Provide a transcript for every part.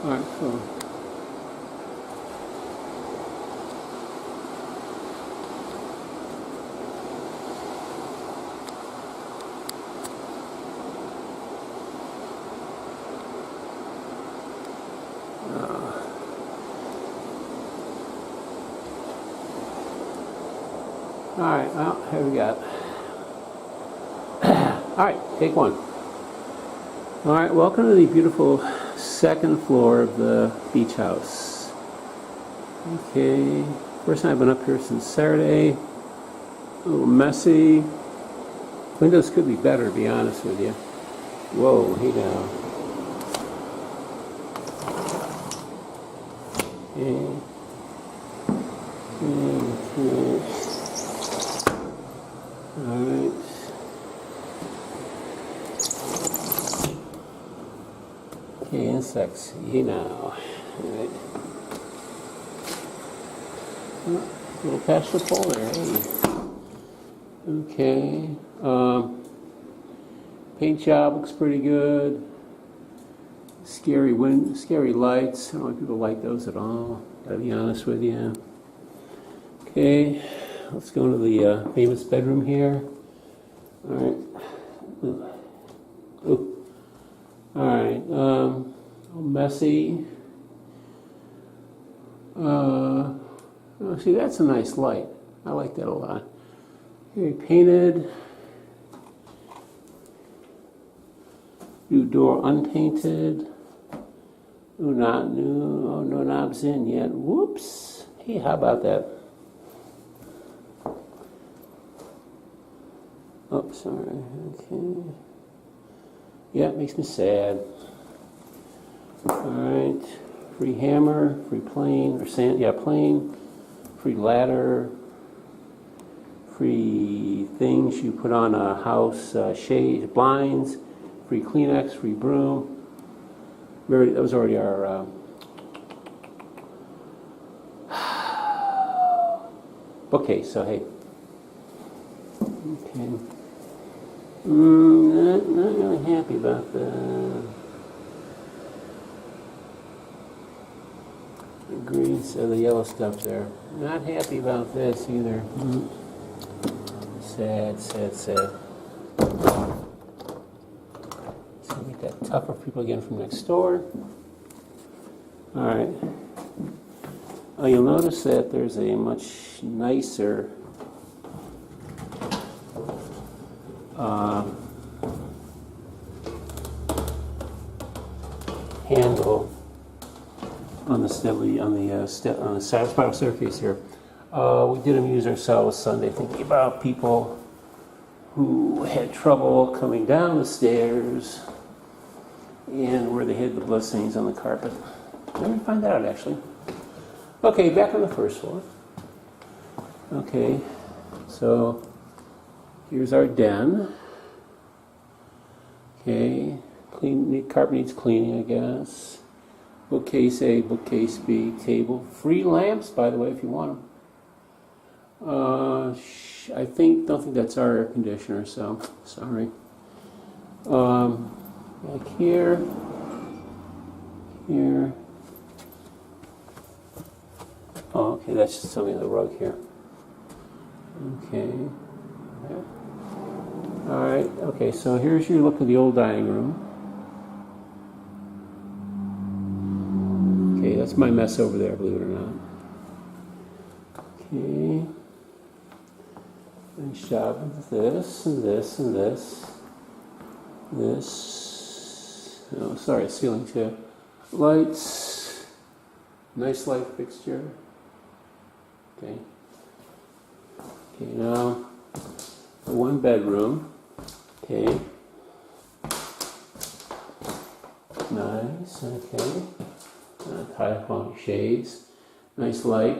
All right, cool. All right, well, here we got. All right, take one. All right, welcome to the beautiful second floor of the beach house. Okay, first time I've been up here since Saturday. A little messy. Windows could be better, to be honest with you. Whoa, hey now. Okay. All right. Okay, insects. Hey now. All right. Oh, little patch of pole there. Hey. Okay. Paint job looks pretty good. Scary lights. I don't know if people like those at all, to be honest with you. Okay, let's go into the famous bedroom here. All right. Ooh. All right. Messy. Oh, see, that's a nice light. I like that a lot. Okay, painted. New door unpainted. Ooh, not new. Oh, no knobs in yet. Whoops. Hey, how about that? Oh, sorry. Okay. Yeah, it makes me sad. All right. Free hammer, free plane, or sand. Yeah, plane. Free ladder. Free things you put on a house, shades, blinds. Free Kleenex, free broom. That was already our bookcase, so hey. Okay. Not really happy about the green, so the yellow stuff there. Not happy about this either. Sad. Make that tougher for people again from next door. All right. Oh, you'll notice that there's a much nicer handle on the spiral staircase here. We did amuse ourselves Sunday thinking about people who had trouble coming down the stairs and where they hid the bloodstains on the carpet. I didn't find that out, actually. Okay, back on the first floor. Okay, so here's our den. Okay, carpet needs cleaning, I guess. Bookcase A, bookcase B, table. Free lamps, by the way, if you want them. I don't think that's our air conditioner, so sorry. Back here. Oh, okay, that's just something on the rug here. Okay. All right. Okay, so here's your look at the old dining room. Okay, that's my mess over there, believe it or not. Okay. Nice job with this and this and this. This. Oh, sorry, ceiling too. Lights. Nice light fixture. Okay. Okay, now the one bedroom. Okay. Nice. Okay. High quality shades. Nice light.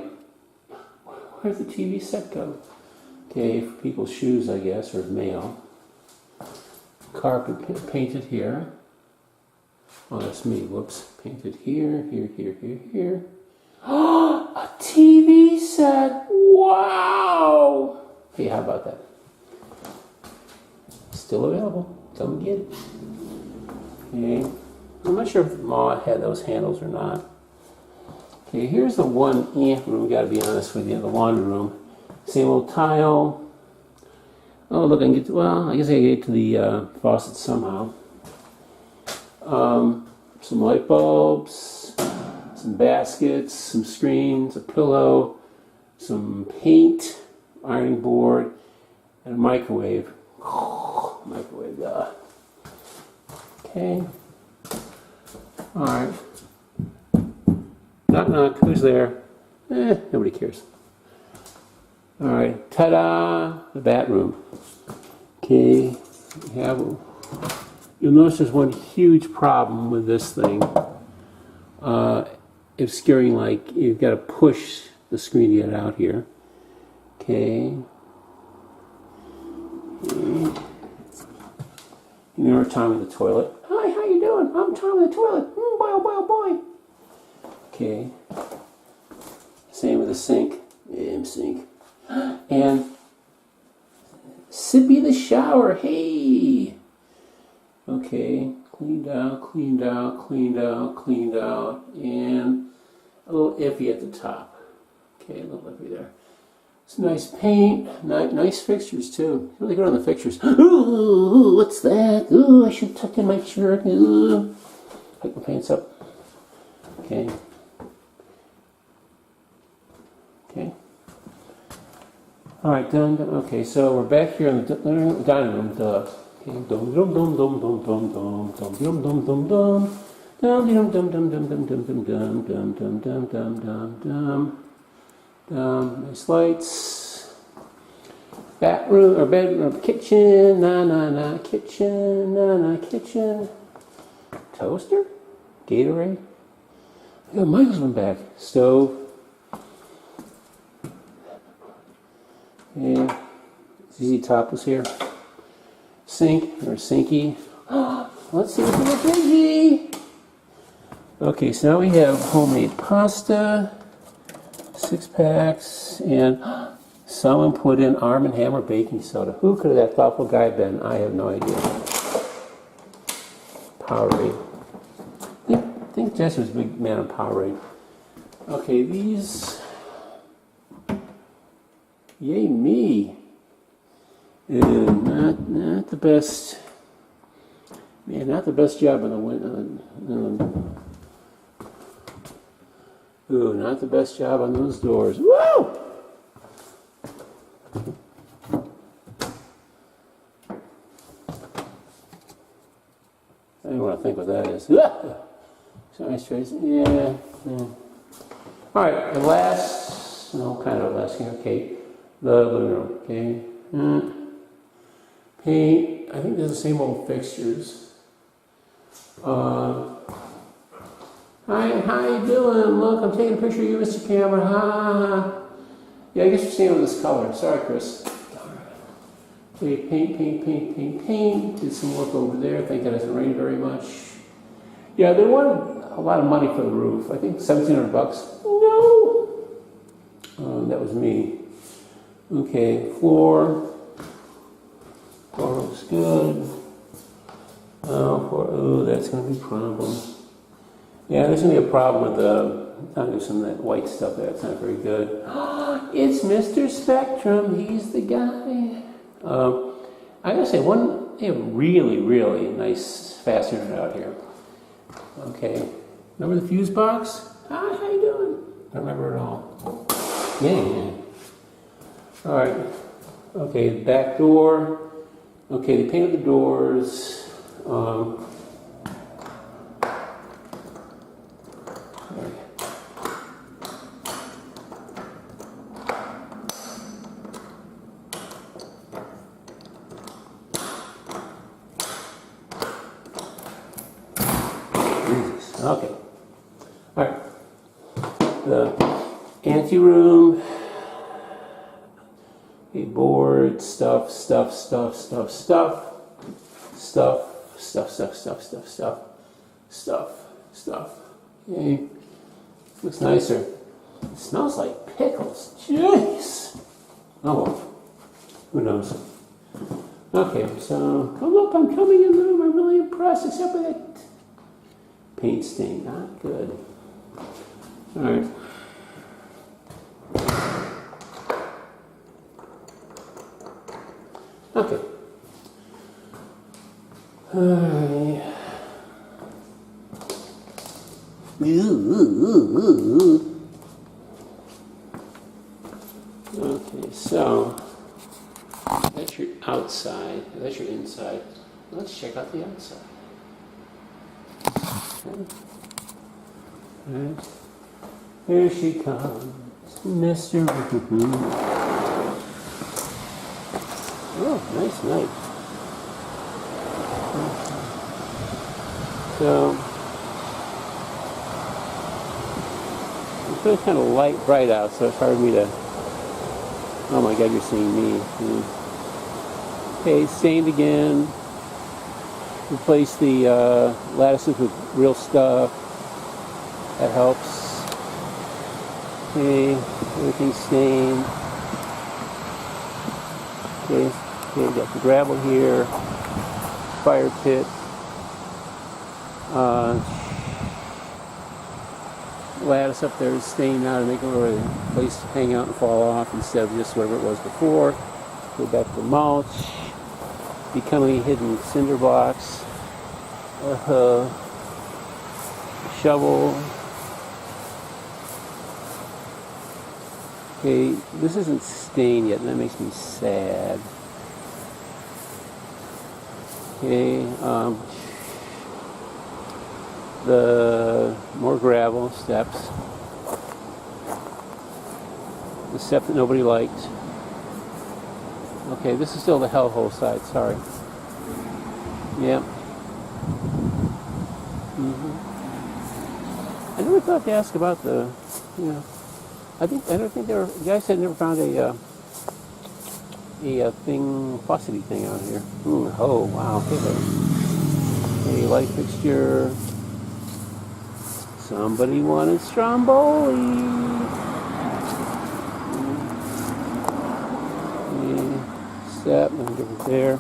Where'd the TV set go? Okay, for people's shoes, I guess, or mail. Carpet painted here. Oh, that's me. Whoops. Painted here. Oh, a TV set. Wow. Hey, how about that? Still available. Come get it. Okay. I'm not sure if Ma had those handles or not. Okay, here's the one amp room, gotta be honest with you, the laundry room. Same old tile. Oh, look, I can get to, well, I guess I can get to the faucet somehow. Some light bulbs, some baskets, some screens, a pillow, some paint, ironing board, and a microwave. Microwave, okay. Alright. Knock, knock, who's there? Nobody cares. Alright, ta-da! The bat room. Okay, you'll notice there's one huge problem with this thing. It's scaring, like, you've got to push the screen to get it out here. Okay. You know, Tom in the toilet. Hi, how you doing? I'm Tom in the toilet. Boy, oh boy, oh boy. Okay. Same with the sink. Sink. And Sippy the shower. Hey. Okay. Cleaned out, cleaned out, cleaned out, cleaned out. And a little iffy at the top. Okay, a little iffy there. Some nice paint, nice fixtures too. Really good on the fixtures. Ooh, what's that? Ooh, I should tuck in my shirt. Ooh. Pick my pants up. Okay. Okay. All right, done. Okay, so we're back here in the dining room. Okay. Dum dum dum dum dum dum dum dum dum dum dum dum. Dum dum dum dum dum dum dum dum dum dum dum dum dum dum. Nice lights. Bathroom or bedroom, kitchen, kitchen. Toaster, Gatorade. I got my husband back. Stove. Yeah, ZZ Top was here. Sink or sinky. Let's see what's in the fridgey. Okay, so now we have homemade pasta. 6 packs, and someone put in Arm & Hammer baking soda. Who could that thoughtful guy been? I have no idea. Powerade. I think Jesse was a big man of Powerade. Okay, these. Yay me. Not the best. Man, not the best job on the window. Ooh, not the best job on those doors. Woo! I don't want to think what that is. Sorry, Tracy. Yeah. All right, the last, no, kind of last here. Okay, the living room. Okay. Paint. I think they're the same old fixtures. Hi, how you doing? Look, I'm taking a picture of you, Mr. Camera. Ha. Yeah, I guess you're seeing with this color. Sorry, Chris. Okay, paint. Did some work over there. Thank God it hasn't rained very much. Yeah, they wanted a lot of money for the roof. I think $1,700. No. That was me. Okay, floor. Floor looks good. Oh, that's going to be a problem. Yeah, there's going to be a problem with some of that white stuff there. It's not very good. It's Mr. Spectrum. He's the guy. I gotta say, they have really, really nice fastener out here. Okay. Remember the fuse box? Hi, how you doing? I don't remember at all. Yeah. All right. Okay, back door. Okay, they painted the doors. Okay. All right. The ante-room. A board, stuff. Okay. Looks nicer. It smells like pickles. Jeez. Oh well. Who knows? Okay, so, oh look, I'm coming in the room. I'm really impressed, except for that Paint stain, not good. All right. Okay. All right. Okay, so that's your outside, that's your inside. Let's check out the outside. Okay. Right. Here she comes, Mr. Oh, nice night. So, it's really kind of light, bright out, so it's hard for me to. Oh my God, you're seeing me. Okay, stained again. Replace the lattices with real stuff. That helps. Okay, everything's stained. Okay, got the gravel here. Fire pit. Lattice up there is stained now to make it where the place to hang out and fall off instead of just whatever it was before. Go back to mulch. Becoming hidden cinder blocks. Shovel. Okay, this isn't stained yet, and that makes me sad. Okay, the more gravel steps. The step that nobody liked. Okay, this is still the hellhole side, sorry. Yep. I never thought to ask about the, I don't think there were, the guy said never found a thing, faucety thing out here. Oh, wow. Okay, light fixture. Somebody wanted Stromboli. Step, nothing different there.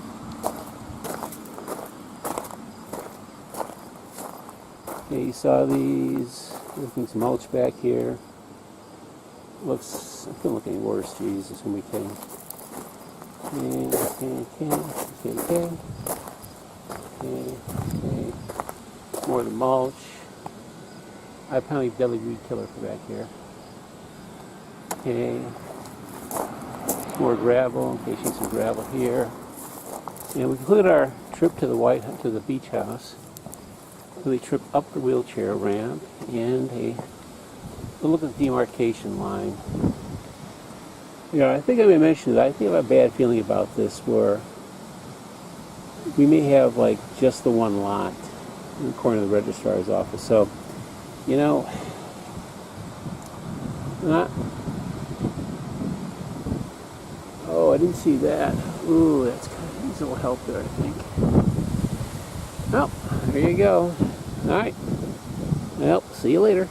Okay, you saw these. Everything's mulch back here. Looks, I couldn't look any worse. Jesus, when we came. Okay. More of the mulch. I apparently deadly weed killer for back here. Okay. More gravel. Okay, she's some gravel here. And we concluded our trip to the beach house. We trip up the wheelchair ramp and a look at the demarcation line. I think I may mention that I think I have a bad feeling about this, where we may have like just the one lot according to the registrar's office. So, not. Oh, I didn't see that. Ooh, that's kind of needs a little help there, I think. Well, there you go. All right. Well, see you later.